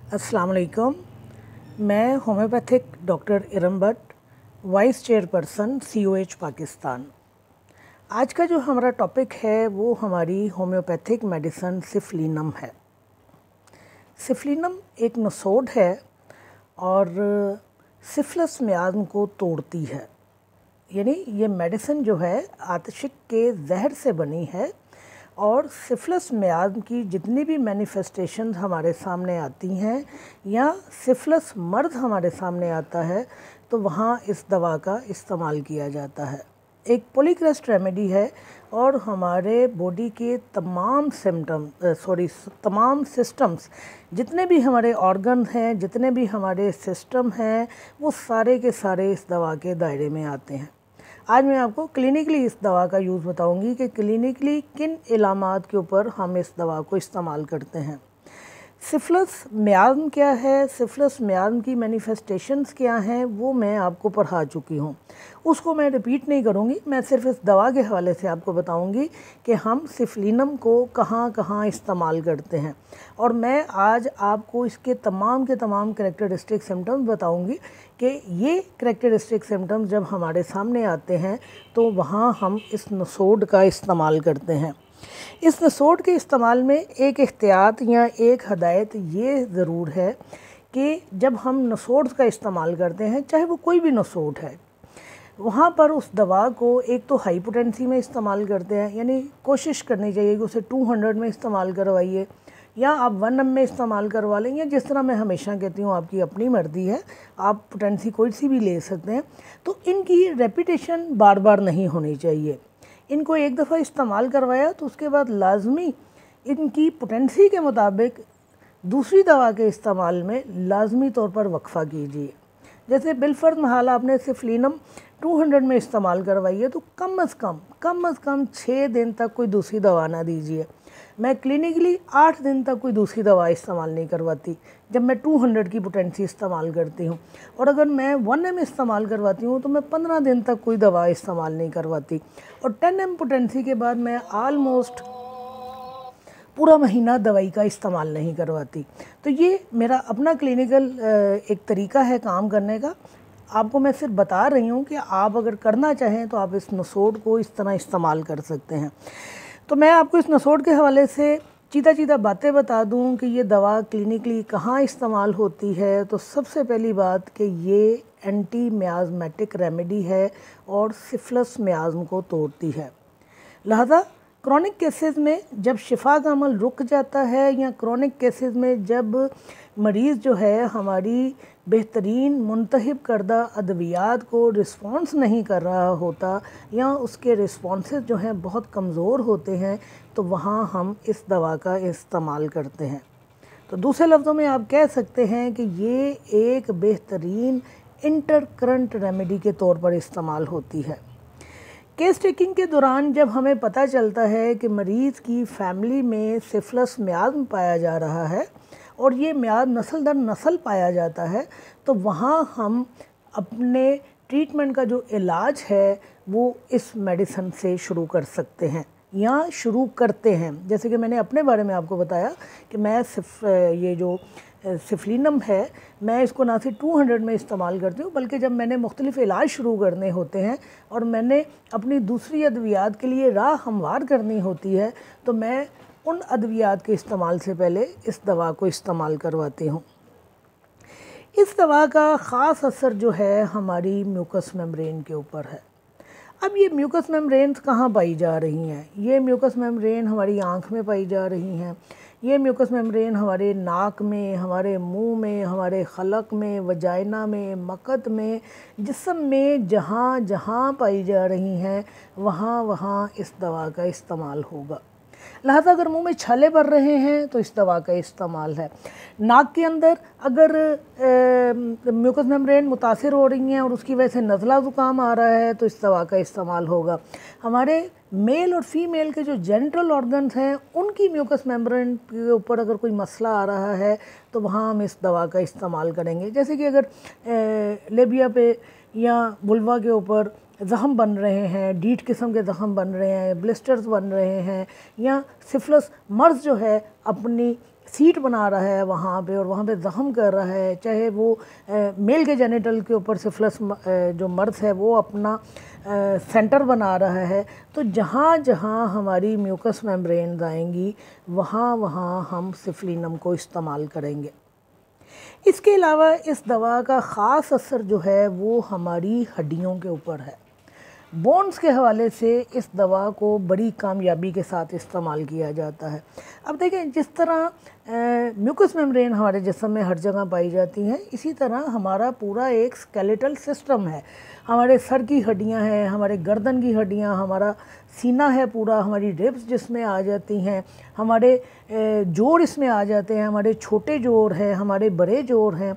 अस्सलाम वालेकुम। मैं homeopathic doctor Iram Bhatt, vice chairperson COH Pakistan. आज का जो हमारा टॉपिक है वो हमारी होम्योपैथिक मेडिसिन सिफलिनम है। सिफलिनम एक नसोड है और सिफिलिस मियाज़म को तोड़ती है। यानी ये मेडिसिन जो है आतिशिक के जहर से बनी है और सिफिलिस मियाज़म की जितनी भी मैनिफेस्टेशन हमारे सामने आती हैं या सिफिलिस मर्द हमारे सामने आता है तो वहाँ इस दवा का इस्तेमाल किया जाता है। एक पॉलीक्रेस्ट रेमेडी है और हमारे बॉडी के तमाम तमाम सिस्टम्स, जितने भी हमारे ऑर्गन हैं, जितने भी हमारे सिस्टम हैं, वो सारे के सारे इस दवा के दायरे में आते हैं। आज मैं आपको क्लिनिकली इस दवा का यूज़ बताऊंगी कि क्लिनिकली किन इलामात के ऊपर हम इस दवा को इस्तेमाल करते हैं। सिफिलिस मियाज़म क्या है, सिफिलिस मियाज़म की मैनिफेस्टेशंस क्या हैं, वो मैं आपको पढ़ा चुकी हूँ, उसको मैं रिपीट नहीं करूँगी। मैं सिर्फ इस दवा के हवाले से आपको बताऊँगी कि हम सिफलिनम को कहाँ कहाँ इस्तेमाल करते हैं और मैं आज आपको इसके तमाम के तमाम करैक्टरिस्टिक सिम्टम्स बताऊँगी कि ये करैक्टरिस्टिक सिम्टम्स जब हमारे सामने आते हैं तो वहाँ हम इस नसोड का इस्तेमाल करते हैं। इस नसोड के इस्तेमाल में एक एहतियात या एक हदायत ये ज़रूर है कि जब हम नसोड का इस्तेमाल करते हैं, चाहे वो कोई भी नसोड है, वहाँ पर उस दवा को एक तो हाई पोटेंसी में इस्तेमाल करते हैं, यानी कोशिश करनी चाहिए कि उसे 200 में इस्तेमाल करवाइए या आप 1 m में इस्तेमाल करवा लें, या जिस तरह मैं हमेशा कहती हूँ आपकी अपनी मर्ज़ी है, आप पोटेंसी कोई सी भी ले सकते हैं। तो इनकी रेपिटेशन बार बार नहीं होनी चाहिए। इनको एक दफ़ा इस्तेमाल करवाया तो उसके बाद लाजमी इनकी पोटेंसी के मुताबिक दूसरी दवा के इस्तेमाल में लाजमी तौर पर वक्फ़ा कीजिए। जैसे बिलफर्ज महल आपने सिफलिनम 200 में इस्तेमाल करवाई है तो कम अज़ कम 6 दिन तक कोई दूसरी दवा ना दीजिए। मैं क्लिनिकली 8 दिन तक कोई दूसरी दवा इस्तेमाल नहीं करवाती जब मैं 200 की पोटेंसी इस्तेमाल करती हूँ, और अगर मैं 1 m इस्तेमाल करवाती हूँ तो मैं 15 दिन तक कोई दवा इस्तेमाल नहीं करवाती, और 10 m पोटेंसी के बाद मैं आलमोस्ट पूरा महीना दवाई का इस्तेमाल नहीं करवाती। तो ये मेरा अपना क्लिनिकल एक तरीका है काम करने का। आपको मैं सिर्फ बता रही हूँ कि आप अगर करना चाहें तो आप इस नसोड को इस तरह इस्तेमाल कर सकते हैं। तो मैं आपको इस नसोड के हवाले से चीता बातें बता दूं कि ये दवा क्लिनिकली कहाँ इस्तेमाल होती है। तो सबसे पहली बात कि ये एंटी मियाज़मेटिक रेमेडी है और सिफिलिस मियाज़म को तोड़ती है। लिहाजा क्रॉनिक केसेस में जब शिफा का अमल रुक जाता है या क्रॉनिक केसेस में जब मरीज़ जो है हमारी बेहतरीन मुंतहिब करदा अद्वियात को रिस्पॉन्स नहीं कर रहा होता या उसके रिस्पॉन्सेस जो हैं बहुत कमज़ोर होते हैं, तो वहाँ हम इस दवा का इस्तेमाल करते हैं। तो दूसरे लफ्ज़ों में आप कह सकते हैं कि ये एक बेहतरीन इंटरकरंट रेमेडी के तौर पर इस्तेमाल होती है। केस टेकिंग के दौरान जब हमें पता चलता है कि मरीज़ की फैमिली में सिफिलिस मियाज़म पाया जा रहा है और ये मियाज़ नस्ल दर नस्ल पाया जाता है, तो वहाँ हम अपने ट्रीटमेंट का जो इलाज है वो इस मेडिसिन से शुरू कर सकते हैं या शुरू करते हैं। जैसे कि मैंने अपने बारे में आपको बताया कि मैं ये जो सिफलिनम है मैं इसको ना सिर्फ 200 में इस्तेमाल करती हूँ, बल्कि जब मैंने मुख्तलिफ़ इलाज शुरू करने होते हैं और मैंने अपनी दूसरी अद्वियात के लिए राह हमवार करनी होती है तो मैं उन अद्वियात के इस्तेमाल से पहले इस दवा को इस्तेमाल करवाती हूँ। इस दवा का ख़ास असर जो है हमारी म्यूकस मेम्ब्रेन के ऊपर है। अब ये म्यूकस मेम्ब्रेन्स कहाँ पाई जा रही हैं? ये म्यूकस मेम्ब्रेन हमारी आँख में पाई जा रही हैं, ये म्यूकस मेम्ब्रेन हमारे नाक में, हमारे मुंह में, हमारे खलक में, वजाइना में, मकत में, जिस्म में जहाँ जहाँ पाई जा रही हैं वहाँ वहाँ इस दवा का इस्तेमाल होगा। लिहाजा अगर मुंह में छाले पड़ रहे हैं तो इस दवा का इस्तेमाल है। नाक के अंदर अगर म्यूकस मेम्ब्रेन मुतासिर हो रही हैं और उसकी वजह से नज़ला ज़ुकाम आ रहा है तो इस दवा का इस्तेमाल होगा। हमारे मेल और फीमेल के जो जेनिटल ऑर्गन्स हैं उनकी म्यूकस मेम्ब्रेन के ऊपर अगर कोई मसला आ रहा है तो वहाँ हम इस दवा का इस्तेमाल करेंगे। जैसे कि अगर लेबिया पे या वुल्वा के ऊपर ज़ख़म बन रहे हैं, डीट किस्म के ज़ख़म बन रहे हैं, ब्लिस्टर्स बन रहे हैं, या सिफिलिस मर्ज़ जो है अपनी सीट बना रहा है वहाँ पे और वहाँ पे ज़ख्म कर रहा है, चाहे वो मेल के जेनिटल के ऊपर सिफिलिस जो मर्द है वो अपना सेंटर बना रहा है, तो जहाँ जहाँ हमारी म्यूकस मेम्ब्रेन आएंगी वहाँ वहाँ हम सिफलिनम को इस्तेमाल करेंगे। इसके अलावा इस दवा का ख़ास असर जो है वो हमारी हड्डियों के ऊपर है। बोन्स के हवाले से इस दवा को बड़ी कामयाबी के साथ इस्तेमाल किया जाता है। अब देखें, जिस तरह म्यूकस मेम्ब्रेन हमारे जिस्म में हर जगह पाई जाती हैं, इसी तरह हमारा पूरा एक स्केलेटल सिस्टम है। हमारे सर की हड्डियां हैं, हमारे गर्दन की हड्डियां, हमारा सीना है पूरा, हमारी रिब्स जिसमें आ जाती हैं, हमारे जोड़ इसमें आ जाते हैं, हमारे छोटे जोड़ हैं, हमारे बड़े जोड़ हैं,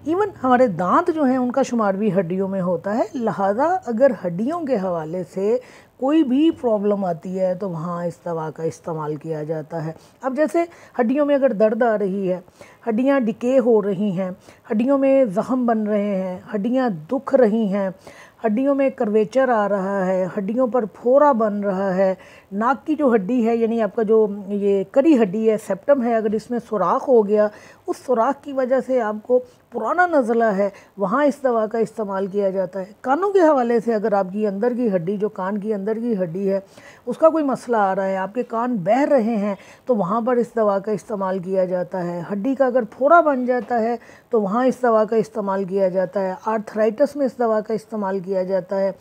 इवन हमारे दांत जो हैं उनका शुमार भी हड्डियों में होता है। लिहाजा अगर हड्डियों के हवाले से कोई भी प्रॉब्लम आती है तो वहाँ इस दवा का इस्तेमाल किया जाता है। अब जैसे हड्डियों में अगर दर्द आ रही है, हड्डियाँ डिके हो रही हैं, हड्डियों में ज़ख्म बन रहे हैं, हड्डियाँ दुख रही हैं, हड्डियों में कर्वेचर आ रहा है, हड्डियों पर फोड़ा बन रहा है, नाक की जो हड्डी है यानी आपका जो ये करी हड्डी है, सेप्टम है, अगर इसमें सुराख हो गया, उस सुराख की वजह से आपको पुराना नज़ला है, वहाँ इस दवा का इस्तेमाल किया जाता है। कानों के हवाले से अगर आपकी अंदर की हड्डी, जो कान की अंदर की हड्डी है, उसका कोई मसला आ रहा है, आपके कान बह रहे हैं, तो वहाँ पर इस दवा का इस्तेमाल किया जाता है। हड्डी का अगर फोड़ा बन जाता है तो वहाँ इस दवा का इस्तेमाल किया जाता है। आर्थराइटिस में इस दवा का इस्तेमाल किया जाता है,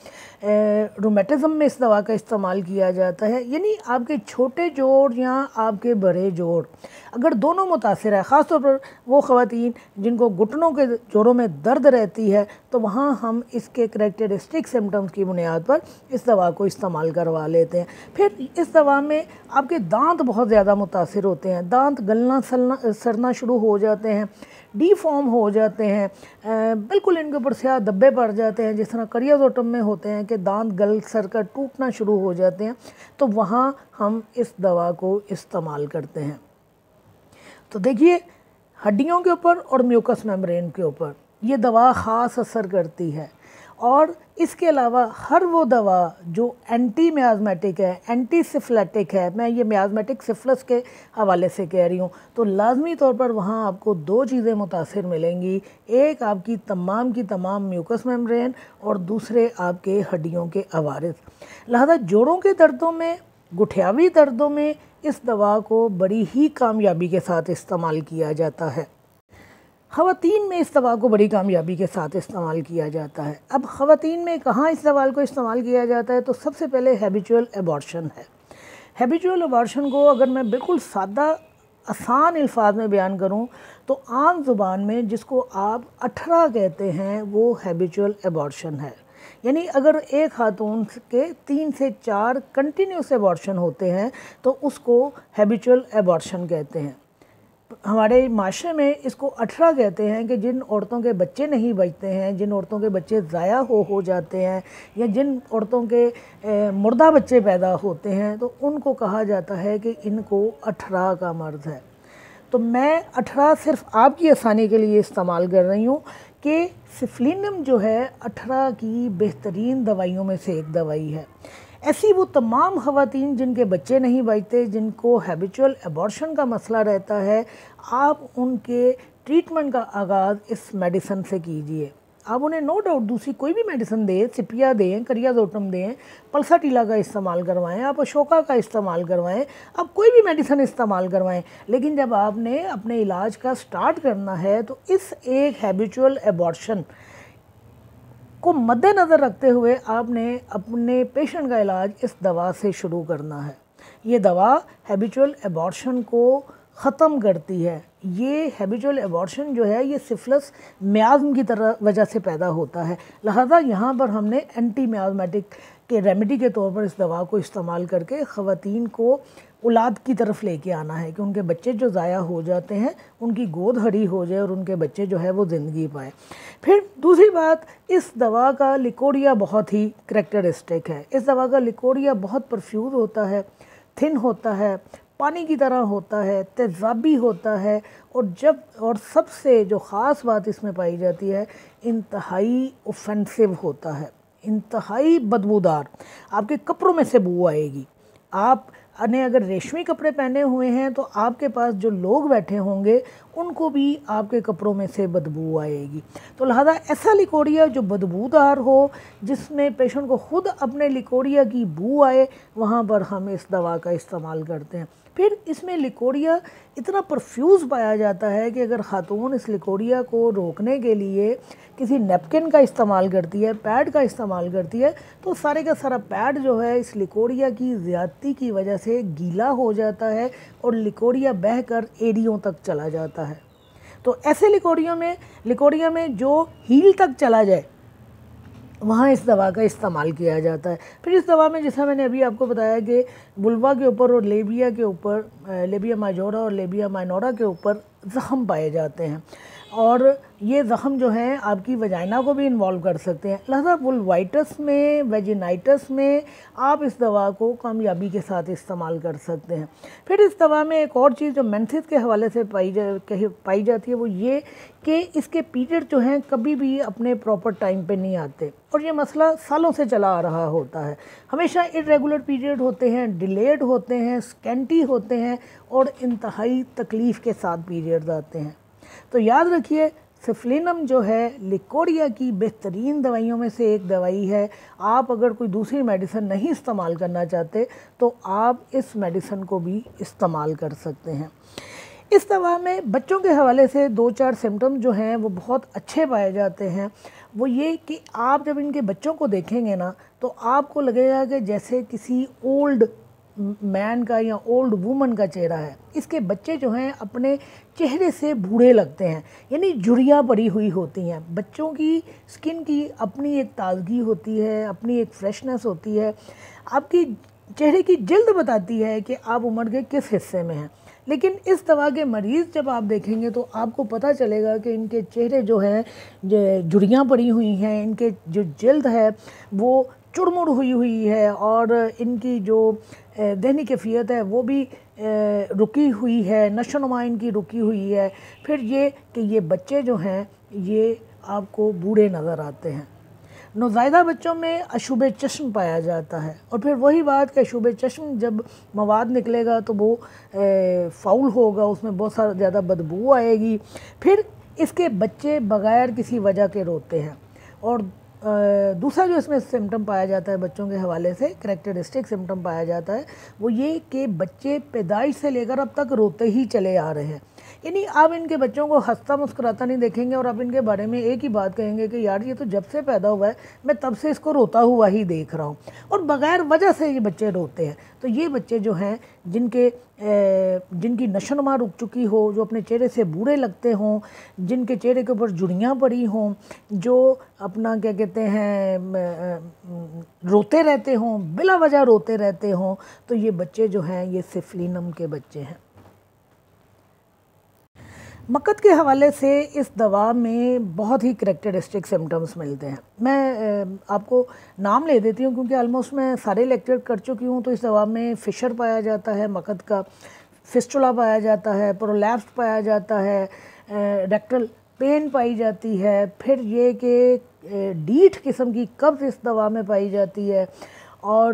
रूमेटिज़म में इस दवा का इस्तेमाल किया जाता है। यानी आपके छोटे जोड़ या आपके बड़े जोड़ अगर दोनों मुतासिर है, ख़ास तौर पर वो ख़वातीन जिनको घुटनों के जोड़ों में दर्द रहती है, तो वहाँ हम इसके करैक्टरिस्टिक सिम्टम्स की बुनियाद पर इस दवा को इस्तेमाल करवा लेते हैं। फिर इस दवा में आपके दांत बहुत ज़्यादा मुतासिर होते हैं, दांत गलना सड़ना शुरू हो जाते हैं, डीफॉर्म हो जाते हैं, बिल्कुल इनके ऊपर स्याह धब्बे पड़ जाते हैं, जिस तरह करियाजोटम में होते हैं कि दांत गल सड़ कर टूटना शुरू हो जाते हैं, तो वहाँ हम इस दवा को इस्तेमाल करते हैं। तो देखिए, हड्डियों के ऊपर और म्यूकस मेम्ब्रेन के ऊपर ये दवा ख़ास असर करती है। और इसके अलावा हर वो दवा जो एंटी मियाज़मेटिक है, एंटी सिफिलिटिक है, मैं ये मियाज़मेटिक सिफिलिस के हवाले से कह रही हूँ, तो लाजमी तौर पर वहाँ आपको दो चीज़ें मुतासिर मिलेंगी, एक आपकी तमाम की तमाम म्यूकस मेम्ब्रेन और दूसरे आपके हड्डियों के अवारिस। लिहाजा जोड़ों के दर्दों में, गुठियावी दर्दों में इस दवा को बड़ी ही कामयाबी के साथ इस्तेमाल किया जाता है। ख़वातीन में इस दवा को बड़ी कामयाबी के साथ इस्तेमाल किया जाता है। अब ख़वातीन में कहाँ इस दवा को इस्तेमाल किया जाता है, तो सबसे पहले हैबिचुअल एबॉर्शन है। हैबिचुअल एबॉर्शन को अगर मैं बिल्कुल सादा आसान अल्फाज में बयान करूँ तो आम ज़ुबान में जिसको आप 18 कहते हैं वो हैबिचुअल एबॉर्शन है। यानी अगर एक खातून के 3 से 4 कंटिन्यूस एबॉर्शन होते हैं तो उसको हैबिचुअल एबॉर्शन कहते हैं। हमारे माशरे में इसको 18 कहते हैं कि जिन औरतों के बच्चे नहीं बचते हैं, जिन औरतों के बच्चे ज़ाया हो जाते हैं, या जिन औरतों के मुर्दा बच्चे पैदा होते हैं, तो उनको कहा जाता है कि इनको 18 का मर्ज़ है। तो मैं 18 सिर्फ आपकी आसानी के लिए इस्तेमाल कर रही हूँ कि सिफलिनम जो है 18 की बेहतरीन दवाइयों में से एक दवाई है। ऐसी वो तमाम ख़वातीन जिनके बच्चे नहीं बचते, जिनको हैबिचुअल एबॉर्शन का मसला रहता है, आप उनके ट्रीटमेंट का आगाज़ इस मेडिसन से कीजिए। आप उन्हें नो डाउट दूसरी कोई भी मेडिसिन दें, सिपिया दें, करियाजोटम दें, पल्साटीला का इस्तेमाल करवाएं, आप अशोका का इस्तेमाल करवाएं, आप कोई भी मेडिसिन इस्तेमाल करवाएं, लेकिन जब आपने अपने इलाज का स्टार्ट करना है तो इस एक हैबिचुअल एबॉर्शन को मद्देनज़र रखते हुए आपने अपने पेशेंट का इलाज इस दवा से शुरू करना है। ये दवा हैबिचुअल एबॉर्शन को ख़त्म करती है। ये हैबिचुअल एबॉर्शन जो है ये सिफिलिस मियाज़्म की तरह वजह से पैदा होता है। लिहाजा यहाँ पर हमने एंटी मियाज़मेटिक के रेमेडी के तौर पर इस दवा को इस्तेमाल करके ख़वातीन को औलाद की तरफ लेके आना है कि उनके बच्चे जो ज़ाया हो जाते हैं उनकी गोद हरी हो जाए और उनके बच्चे जो है वो ज़िंदगी पाए। फिर दूसरी बात, इस दवा का लिकोरिया बहुत ही करैक्टरिस्टिक है। इस दवा का लिकोरिया बहुत परफ्यूज होता है, थिन होता है, पानी की तरह होता है, तेज़ाबी होता है, और सबसे जो ख़ास बात इसमें पाई जाती है, इंतहाई ऑफेंसिव होता है, इंतहाई बदबूदार, आपके कपड़ों में से बू आएगी। आप ने अगर रेशमी कपड़े पहने हुए हैं तो आपके पास जो लोग बैठे होंगे उनको भी आपके कपड़ों में से बदबू आएगी। तो लिहाजा ऐसा लिकोरिया जो बदबूदार हो, जिसमें पेशेंट को खुद अपने लिकोरिया की बू आए, वहाँ पर हम इस दवा का इस्तेमाल करते हैं। फिर इसमें लिकोरिया इतना परफ्यूज़ पाया जाता है कि अगर ख़ातून इस लिकोरिया को रोकने के लिए किसी नैपकिन का इस्तेमाल करती है, पैड का इस्तेमाल करती है, तो सारे का सारा पैड जो है इस लिकोरिया की ज़्यादती की वजह से गीला हो जाता है और लिकोरिया बहकर एड़ियों तक चला जाता है। तो ऐसे लिकोरिया में जो हील तक चला जाए, वहाँ इस दवा का इस्तेमाल किया जाता है। फिर इस दवा में, जैसा मैंने अभी आपको बताया कि वुल्वा के ऊपर और लेबिया के ऊपर, लेबिया माइजोरा और लेबिया माइनोरा के ऊपर ज़ख़म पाए जाते हैं और ये ज़ख़म जो हैं आपकी वजाइना को भी इन्वॉल्व कर सकते हैं। लिहाजा वुल्वाइटिस में, वेजिनाइटिस में आप इस दवा को कामयाबी के साथ इस्तेमाल कर सकते हैं। फिर इस दवा में एक और चीज़ जो मेंथिस के हवाले से पाई जाती है वो ये कि इसके पीरियड जो हैं कभी भी अपने प्रॉपर टाइम पे नहीं आते और ये मसला सालों से चला आ रहा होता है। हमेशा इरेगुलर पीरियड होते हैं, डिलेड होते हैं, स्कैंटी होते हैं और इंतहाई तकलीफ़ के साथ पीरियड्स आते हैं। तो याद रखिए, सिफलिनम जो है लिकोरिया की बेहतरीन दवाइयों में से एक दवाई है। आप अगर कोई दूसरी मेडिसिन नहीं इस्तेमाल करना चाहते तो आप इस मेडिसिन को भी इस्तेमाल कर सकते हैं। इस दवा में बच्चों के हवाले से 2-4 सिम्टम जो हैं वो बहुत अच्छे पाए जाते हैं। वो ये कि आप जब इनके बच्चों को देखेंगे ना तो आपको लगेगा कि जैसे किसी ओल्ड मैन का या ओल्ड वुमन का चेहरा है। इसके बच्चे जो हैं अपने चेहरे से बूढ़े लगते हैं, यानी झुर्रियाँ पड़ी हुई होती हैं। बच्चों की स्किन की अपनी एक ताजगी होती है, अपनी एक फ्रेशनेस होती है। आपकी चेहरे की जल्द बताती है कि आप उम्र के किस हिस्से में हैं। लेकिन इस दवा के मरीज़ जब आप देखेंगे तो आपको पता चलेगा कि इनके चेहरे जो हैं झुर्रियाँ पड़ी हुई हैं, इनके जो जल्द है वो चुड़मुड़ हुई है और इनकी जो दहनी कैफियत है वो भी रुकी हुई है, नशोनुमा इनकी रुकी हुई है। फिर ये कि ये बच्चे जो हैं ये आपको बूढ़े नज़र आते हैं। नौज़ायदा बच्चों में अशुब चश्म पाया जाता है और फिर वही बात कि अशुब चश्म जब मवाद निकलेगा तो वो फाउल होगा, उसमें बहुत सारा ज़्यादा बदबू आएगी। फिर इसके बच्चे बग़ैर किसी वजह के रोते हैं। और दूसरा जो इसमें सिम्टम पाया जाता है बच्चों के हवाले से, करैक्टरिस्टिक सिम्टम पाया जाता है, वो ये कि बच्चे पैदाइश से लेकर अब तक रोते ही चले आ रहे हैं। यानी आप इनके बच्चों को हंसता मुस्कुराता नहीं देखेंगे और आप इनके बारे में एक ही बात कहेंगे कि यार ये तो जब से पैदा हुआ है मैं तब से इसको रोता हुआ ही देख रहा हूँ, और बग़ैर वजह से ये बच्चे रोते हैं। तो ये बच्चे जो हैं जिनकी नशोनुमा रुक चुकी हो, जो अपने चेहरे से बूढ़े लगते हों, जिनके चेहरे के ऊपर झुर्रियाँ पड़ी हों, जो अपना क्या कहते हैं रोते रहते हों, बिला वजह रोते रहते हों, तो ये बच्चे जो हैं ये सिफलिनम के बच्चे हैं। मक्कत के हवाले से इस दवा में बहुत ही करैक्टरिस्टिक सिम्टम्स मिलते हैं। मैं आपको नाम ले देती हूँ क्योंकि ऑलमोस्ट मैं सारे लेक्चर कर चुकी हूँ। तो इस दवा में फिशर पाया जाता है मक्कत का, फिस्टुला पाया जाता है, प्रोलैप्स पाया जाता है, रेक्टल पेन पाई जाती है। फिर ये कि डीठ किस्म की कब्ज़ इस दवा में पाई जाती है। और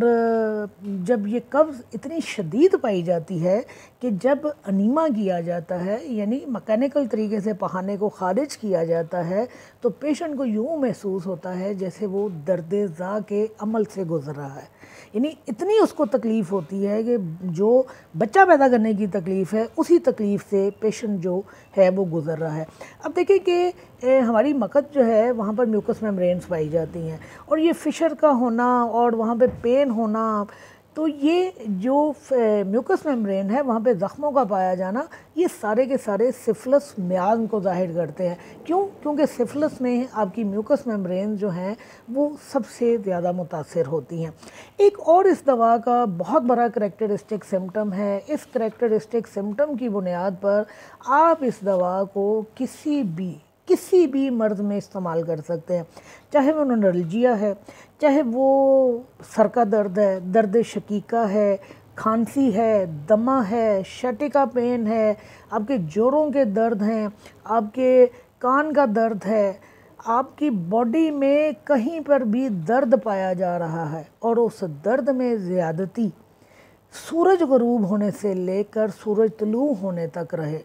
जब ये कब्ज़ इतनी शदीद पाई जाती है कि जब अनीमा किया जाता है, यानी मैकेनिकल तरीके से पखाने को ख़ारिज किया जाता है, तो पेशेंट को यूँ महसूस होता है जैसे वो दर्द-ए-ज़ा के अमल से गुज़र रहा है। यानी इतनी उसको तकलीफ़ होती है कि जो बच्चा पैदा करने की तकलीफ़ है उसी तकलीफ़ से पेशेंट जो है वो गुज़र रहा है। अब देखिए कि हमारी मक्कत जो है वहाँ पर म्यूकस मेम्ब्रेन्स पाई जाती हैं और ये फिशर का होना और वहाँ पे पेन होना, तो ये जो म्यूकस मेम्ब्रेन है वहाँ पे ज़ख्मों का पाया जाना, ये सारे के सारे सिफिलिस मियाज़ को ज़ाहिर करते हैं। क्यों? क्योंकि सिफिलिस में आपकी म्यूकस मेम्ब्रेन जो हैं वो सबसे ज़्यादा मुतासिर होती हैं। एक और इस दवा का बहुत बड़ा करैक्टरिस्टिक सिम्टम है। इस करैक्टरिस्टिक सिम्टम की बुनियाद पर आप इस दवा को किसी भी मर्ज़ में इस्तेमाल कर सकते हैं, चाहे वो नोनल्जिया है, चाहे वो सर का दर्द है, दर्द शकीका है, खांसी है, दमा है, शटिका पेन है, आपके जोड़ों के दर्द हैं, आपके कान का दर्द है, आपकी बॉडी में कहीं पर भी दर्द पाया जा रहा है और उस दर्द में ज़्यादती सूरज गरूब होने से लेकर सूरज तुलू होने तक रहे,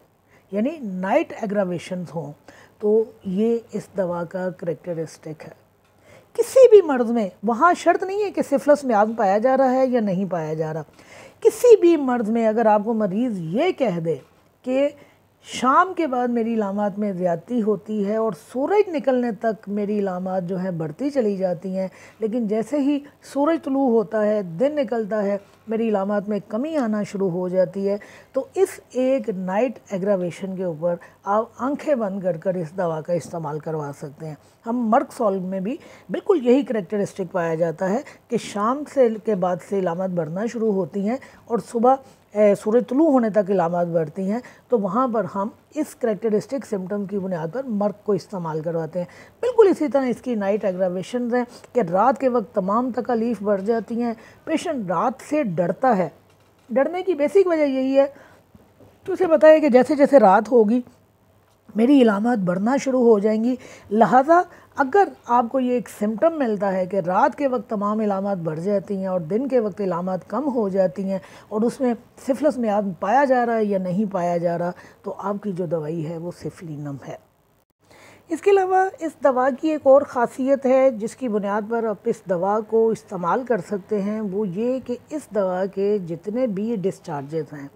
यानी नाइट एग्रावेशंस हों, तो ये इस दवा का करेक्टरिस्टिक है। किसी भी मर्ज़ में, वहाँ शर्त नहीं है कि सिफिलिस में आज़म पाया जा रहा है या नहीं पाया जा रहा, किसी भी मर्ज़ में अगर आपको मरीज़ ये कह दे कि शाम के बाद मेरी इलामात में ज़्यादती होती है और सूरज निकलने तक मेरी इलामात जो हैं बढ़ती चली जाती हैं, लेकिन जैसे ही सूरज तुलू होता है, दिन निकलता है, मेरी इलामात में कमी आना शुरू हो जाती है, तो इस एक नाइट एग्रावेशन के ऊपर आप आंखें बंद कर कर इस दवा का इस्तेमाल करवा सकते हैं। हम मर्क सॉल्व में भी बिल्कुल यही करेक्टरिस्टिक पाया जाता है कि शाम से के बाद से इलामात बढ़ना शुरू होती हैं और सुबह सूरज तुलू होने तक इलामात बढ़ती हैं, तो वहाँ पर हम इस करेक्टरिस्टिक सिम्टम की बुनियाद पर मर्क को इस्तेमाल करवाते हैं। बिल्कुल इसी तरह इसकी नाइट एग्रावेशन हैं कि रात के वक्त तमाम तकलीफ़ बढ़ जाती हैं, पेशेंट रात से डरता है। डरने की बेसिक वजह यही है, तो उसे पता है कि जैसे जैसे रात होगी मेरी इलामात बढ़ना शुरू हो जाएंगी, लिहाजा अगर आपको ये एक सिम्टम मिलता है कि रात के वक्त तमाम इलामात बढ़ जाती हैं और दिन के वक्त इलामात कम हो जाती हैं और उसमें सिफिलिस में आज़म पाया जा रहा है या नहीं पाया जा रहा, तो आपकी जो दवाई है वो सिफलिनम है। इसके अलावा इस दवा की एक और ख़ासियत है जिसकी बुनियाद पर आप इस दवा को इस्तेमाल कर सकते हैं, वो ये कि इस दवा के जितने भी डिस्चार्जेस हैं,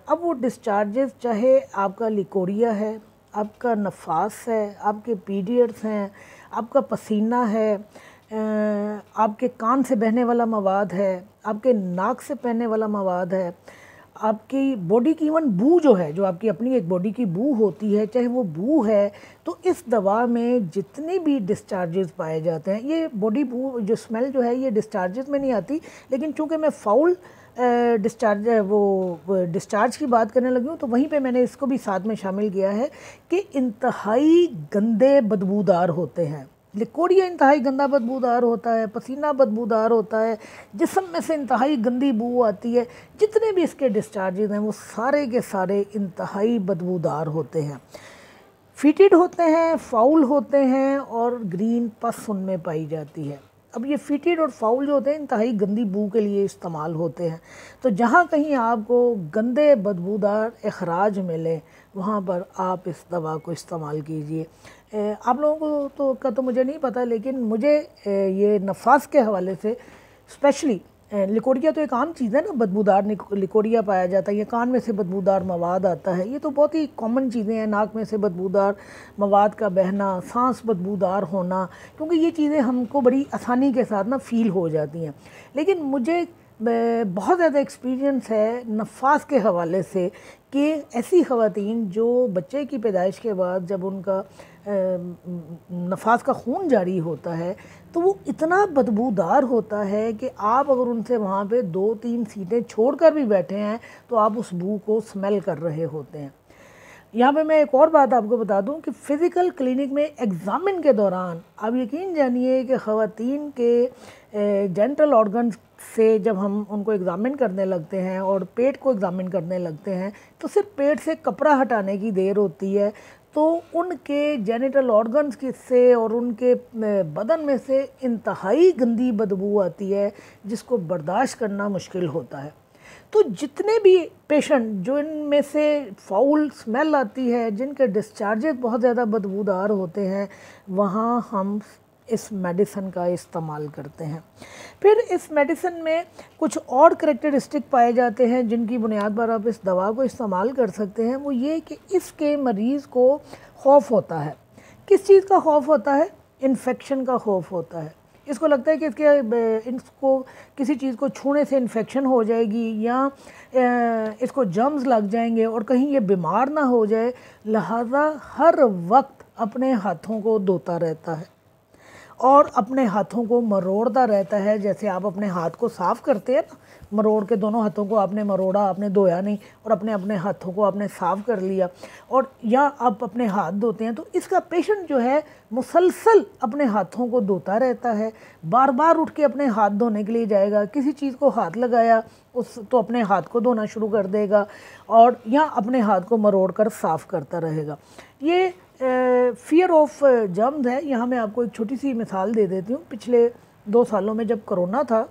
अब वो डिस्चार्जेस चाहे आपका लिकोरिया है, आपका नफास है, आपके पीरियड्स हैं, आपका पसीना है, आपके कान से बहने वाला मवाद है, आपके नाक से बहने वाला मवाद है, आपकी बॉडी की इवन बू जो है, जो आपकी अपनी एक बॉडी की बू होती है, चाहे वो बू है, तो इस दवा में जितने भी डिस्चार्जेस पाए जाते हैं, ये बॉडी बू जो स्मेल जो है ये डिस्चार्जेस में नहीं आती, लेकिन चूँकि मैं फाउल डिस्चार्ज की बात करने लगी हूँ, तो वहीं पे मैंने इसको भी साथ में शामिल किया है कि इंतहाई गंदे बदबूदार होते हैं। लिकोरिया इंतहाई गंदा बदबूदार होता है, पसीना बदबूदार होता है, जिस्म में से इंतहाई गंदी बू आती है, जितने भी इसके डिस्चार्जेस हैं वो सारे के सारे इंतहाई बदबूदार होते हैं, फीटेड होते हैं, फाउल होते हैं और ग्रीन पस उनमें पाई जाती है। अब ये फीटेड और फाउल जो होते हैं इंतहाई गंदी बू के लिए इस्तेमाल होते हैं, तो जहाँ कहीं आपको गंदे बदबूदार अखराज मिले वहाँ पर आप इस दवा को इस्तेमाल कीजिए। आप लोगों को तो मुझे नहीं पता, लेकिन मुझे ये नफास के हवाले से स्पेशली, लिकोरिया तो एक आम चीज़ है ना, बदबूदार लिकोरिया पाया जाता है, ये कान में से बदबूदार मवाद आता है, ये तो बहुत ही कॉमन चीज़ें हैं, नाक में से बदबूदार मवाद का बहना, सांस बदबूदार होना, क्योंकि ये चीज़ें हमको बड़ी आसानी के साथ ना फ़ील हो जाती हैं। लेकिन मुझे बहुत ज़्यादा एक्सपीरियंस है नफास के हवाले से कि ऐसी ख़वातीन जो बच्चे की पैदाइश के बाद जब उनका नफास का खून जारी होता है तो वो इतना बदबूदार होता है कि आप अगर उनसे वहाँ पे 2-3 सीटें छोड़कर भी बैठे हैं तो आप उस बू को स्मेल कर रहे होते हैं। यहाँ पे मैं एक और बात आपको बता दूं कि फ़िज़िकल क्लिनिक में एग्ज़ामिन के दौरान आप यकीन जानिए कि ख़वातीन के जेंटल ऑर्गन्स से जब हम उनको एग्ज़ामिन करने लगते हैं और पेट को एग्ज़ामिन करने लगते हैं तो सिर्फ पेट से कपड़ा हटाने की देर होती है, तो उनके जेनिटल ऑर्गन्स की से और उनके बदन में से इंतहाई गंदी बदबू आती है जिसको बर्दाश्त करना मुश्किल होता है। तो जितने भी पेशेंट जो इनमें से फाउल स्मेल आती है, जिनके डिस्चार्जेस बहुत ज़्यादा बदबूदार होते हैं, वहाँ हम इस मेडिसिन का इस्तेमाल करते हैं। फिर इस मेडिसिन में कुछ और करैक्टरिस्टिक पाए जाते हैं जिनकी बुनियाद पर आप इस दवा को इस्तेमाल कर सकते हैं। वो ये कि इसके मरीज़ को खौफ होता है। किस चीज़ का खौफ होता है? इन्फेक्शन का खौफ होता है। इसको लगता है कि इसको किसी चीज़ को छूने से इन्फेक्शन हो जाएगी या इसको जर्म्स लग जाएंगे और कहीं ये बीमार ना हो जाए, लिहाजा हर वक्त अपने हाथों को धोता रहता है और अपने हाथों को मरोड़ता रहता है। जैसे आप अपने हाथ को साफ़ करते हैं ना, मरोड़ के दोनों हाथों को आपने मरोड़ा, आपने धोया नहीं और अपने अपने हाथों को आपने साफ़ कर लिया, और या आप अपने हाथ धोते हैं, तो इसका पेशेंट जो है मुसलसल अपने हाथों को धोता रहता है। बार बार उठ के अपने हाथ धोने के लिए जाएगा, किसी चीज़ को हाथ लगाया उस तो अपने हाथ को धोना शुरू कर देगा और या अपने हाथ को मरोड़ कर साफ़ करता रहेगा। ये फियर ऑफ जर्म्स है। यहाँ मैं आपको एक छोटी सी मिसाल दे देती हूँ। पिछले 2 सालों में जब कोरोना था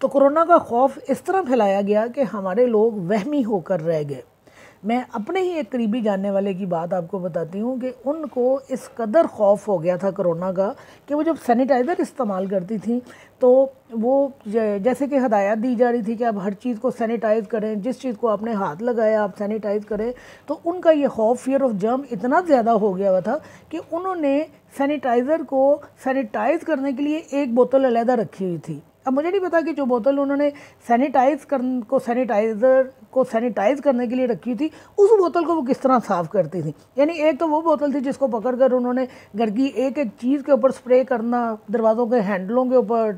तो कोरोना का खौफ इस तरह फैलाया गया कि हमारे लोग वहमी होकर रह गए। मैं अपने ही एक करीबी जानने वाले की बात आपको बताती हूँ कि उनको इस कदर खौफ हो गया था कोरोना का कि वो जब सैनिटाइज़र इस्तेमाल करती थी तो वो जैसे कि हदायत दी जा रही थी कि आप हर चीज़ को सैनिटाइज़ करें, जिस चीज़ को आपने हाथ लगाया आप सैनिटाइज़ करें, तो उनका ये खौफ, फियर ऑफ जर्म इतना ज़्यादा हो गया हुआ था कि उन्होंने सैनिटाइज़र को सैनिटाइज़ करने के लिए एक बोतल अलहदा रखी हुई थी। अब मुझे नहीं पता कि जो बोतल उन्होंने सैनिटाइज़र को सैनिटाइज़ करने के लिए रखी थी, उस बोतल को वो किस तरह साफ़ करती थी। यानी एक तो वो बोतल थी जिसको पकड़कर उन्होंने घर की एक एक चीज़ के ऊपर स्प्रे करना, दरवाज़ों के हैंडलों के ऊपर,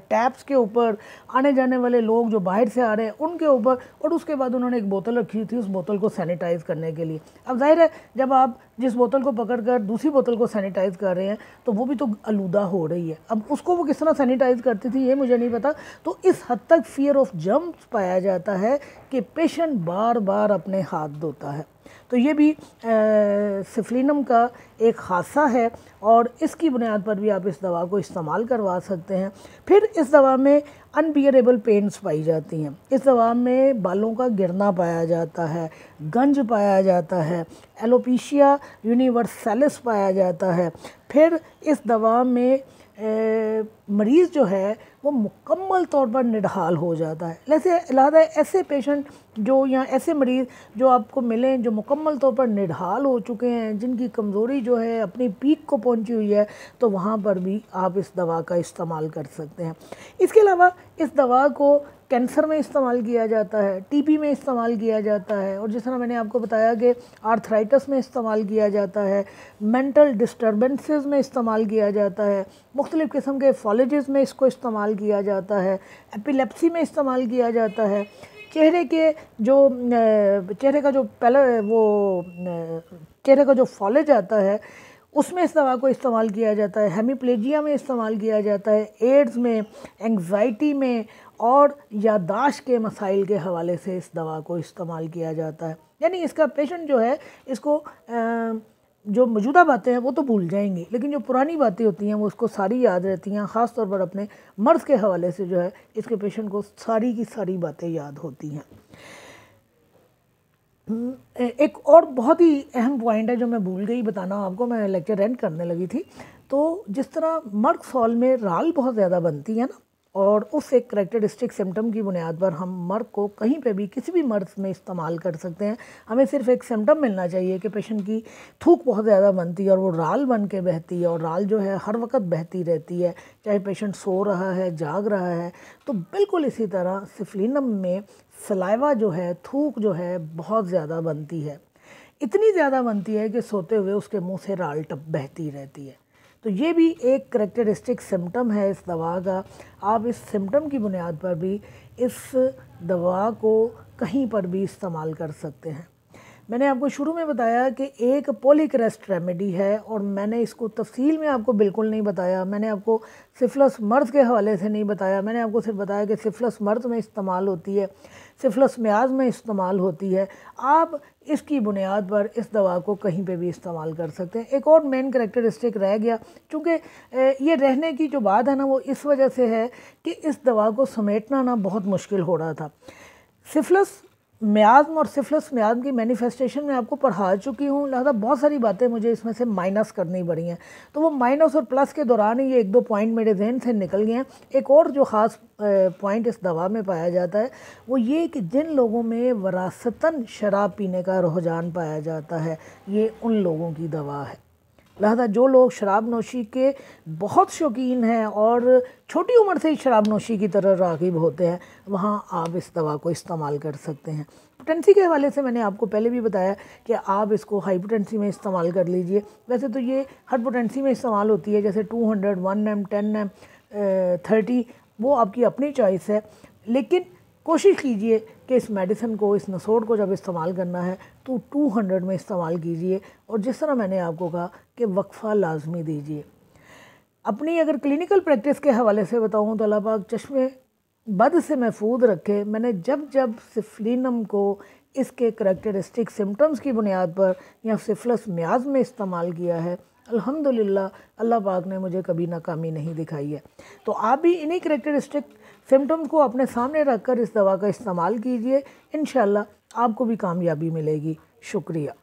टैप्स के ऊपर, आने जाने वाले लोग जो बाहर से आ रहे हैं उनके ऊपर, और उसके बाद उन्होंने एक बोतल रखी थी उस बोतल को सैनिटाइज़ करने के लिए। अब जाहिर है जब आप जिस बोतल को पकड़कर दूसरी बोतल को सैनिटाइज़ कर रहे हैं तो वो भी तो आलूदा हो रही है। अब उसको वो किस तरह सैनिटाइज़ करती थी ये मुझे नहीं पता। तो इस हद तक फियर ऑफ जर्म्स पाया जाता है कि पेशेंट बार बार अपने हाथ धोता है। तो ये भी सिफलिनम का एक हादसा है और इसकी बुनियाद पर भी आप इस दवा को इस्तेमाल करवा सकते हैं। फिर इस दवा में अनबियरेबल पेन्स पाई जाती हैं। इस दवा में बालों का गिरना पाया जाता है, गंज पाया जाता है, एलोपेशिया यूनिवर्सैलिस पाया जाता है। फिर इस दवा में मरीज़ जो है वो मुकम्मल तौर पर निढाल हो जाता है। लिहाजा ऐसे पेशेंट जो या ऐसे मरीज़ जो आपको मिलें जो मुकम्मल तौर पर निढाल हो चुके हैं, जिनकी कमज़ोरी जो है अपनी पीक को पहुंची हुई है, तो वहाँ पर भी आप इस दवा का इस्तेमाल कर सकते हैं। इसके अलावा इस दवा को कैंसर में इस्तेमाल किया जाता है, टीबी में इस्तेमाल किया जाता है, और जिस तरह मैंने आपको बताया कि आर्थराइटिस में इस्तेमाल किया जाता है, मेंटल डिस्टर्बेंसेस में इस्तेमाल किया जाता है, मुख्तलिफ़ किस्म के फॉलेजेस में इसको इस्तेमाल किया जाता है, एपिलेप्सी में इस्तेमाल किया जाता है, चेहरे का जो फॉलेज आता है उसमें इस दवा को इस्तेमाल किया जाता है, हेमीप्लेजिया में इस्तेमाल किया जाता है, एड्स में, एंग्जाइटी में और याददाश्त के मसाइल के हवाले से इस दवा को इस्तेमाल किया जाता है। यानी इसका पेशेंट जो है इसको जो मौजूदा बातें हैं वो तो भूल जाएंगे, लेकिन जो पुरानी बातें होती हैं वो उसको सारी याद रहती हैं। ख़ास तौर पर अपने मर्ज़ के हवाले से जो है इसके पेशेंट को सारी की सारी बातें याद होती हैं। एक और बहुत ही अहम पॉइंट है जो मैं भूल गई बताना आपको, मैं लेक्चर एंड करने लगी थी। तो जिस तरह मर्ग सॉल में राल बहुत ज़्यादा बनती है ना, और उस एक करैक्टरिस्टिक सिम्टम की बुनियाद पर हम मर्ग को कहीं पे भी किसी भी मर्ज़ में इस्तेमाल कर सकते हैं। हमें सिर्फ एक सिम्टम मिलना चाहिए कि पेशेंट की थूक बहुत ज़्यादा बनती है और वो राल बन के बहती है, और राल जो है हर वक्त बहती रहती है, चाहे पेशेंट सो रहा है, जाग रहा है। तो बिल्कुल इसी तरह सिफलिनम में सलाइवा जो है, थूक जो है बहुत ज़्यादा बनती है, इतनी ज़्यादा बनती है कि सोते हुए उसके मुंह से राल टप बहती रहती है। तो ये भी एक करैक्टरिस्टिक सिम्टम है इस दवा का। आप इस सिम्टम की बुनियाद पर भी इस दवा को कहीं पर भी इस्तेमाल कर सकते हैं। मैंने आपको शुरू में बताया कि एक पॉलीक्रेस्ट रेमेडी है, और मैंने इसको तफसील में आपको बिल्कुल नहीं बताया। मैंने आपको सिफिलिस मर्ज़ के हवाले से नहीं बताया। मैंने आपको सिर्फ बताया कि सिफिलिस मर्ज़ में इस्तेमाल होती है, सिफिलिस मियाज़ में इस्तेमाल होती है। आप इसकी बुनियाद पर इस दवा को कहीं पे भी इस्तेमाल कर सकते हैं। एक और मेन करैक्टरिस्टिक रह गया, चूँकि ये रहने की जो बात है ना वो इस वजह से है कि इस दवा को समेटना ना बहुत मुश्किल हो रहा था। सिफिलिस मियाज़्म और सिफिलिस मियाज़्म की मैनिफेस्टेशन में आपको पढ़ा चुकी हूँ, लिहाजा बहुत सारी बातें मुझे इसमें से माइनस करनी पड़ी हैं। तो वो माइनस और प्लस के दौरान ही ये एक दो पॉइंट मेरे जहन से निकल गए हैं। एक और जो ख़ास पॉइंट इस दवा में पाया जाता है वो ये कि जिन लोगों में वरासतन शराब पीने का रुझान पाया जाता है, ये उन लोगों की दवा है। लिहाजा जो लोग शराब नोशी के बहुत शौकीन हैं और छोटी उम्र से ही शराब नोशी की तरह राग़िब होते हैं, वहाँ आप इस दवा को इस्तेमाल कर सकते हैं। पोटेंसी के हवाले से मैंने आपको पहले भी बताया कि आप इसको हाई पोटेंसी में इस्तेमाल कर लीजिए। वैसे तो ये हर पोटेंसी में इस्तेमाल होती है, जैसे 200, 1 M, 10 M, 30, वो आपकी अपनी चॉइस है। लेकिन कोशिश कीजिए कि इस मेडिसिन को, इस नसोड़ को जब इस्तेमाल करना है तो 200 में इस्तेमाल कीजिए, और जिस तरह मैंने आपको कहा कि वक्फ़ा लाजमी दीजिए। अपनी अगर क्लिनिकल प्रैक्टिस के हवाले से बताऊं तो अल्लाह पाक चश्मे बद से महफूज रखे। मैंने जब जब सिफलिनम को इसके करैक्टरिस्टिक सिम्टम्स की बुनियाद पर या सिफिलिस मियाज़ में इस्तेमाल किया है, अल्हम्दुलिल्लाह अल्लाह पाक ने मुझे कभी नाकामी नहीं दिखाई है। तो आप भी इन्हीं करेक्टरिस्टिक सिम्टम्स को अपने सामने रखकर इस दवा का इस्तेमाल कीजिए, इंशाल्लाह आपको भी कामयाबी मिलेगी। शुक्रिया।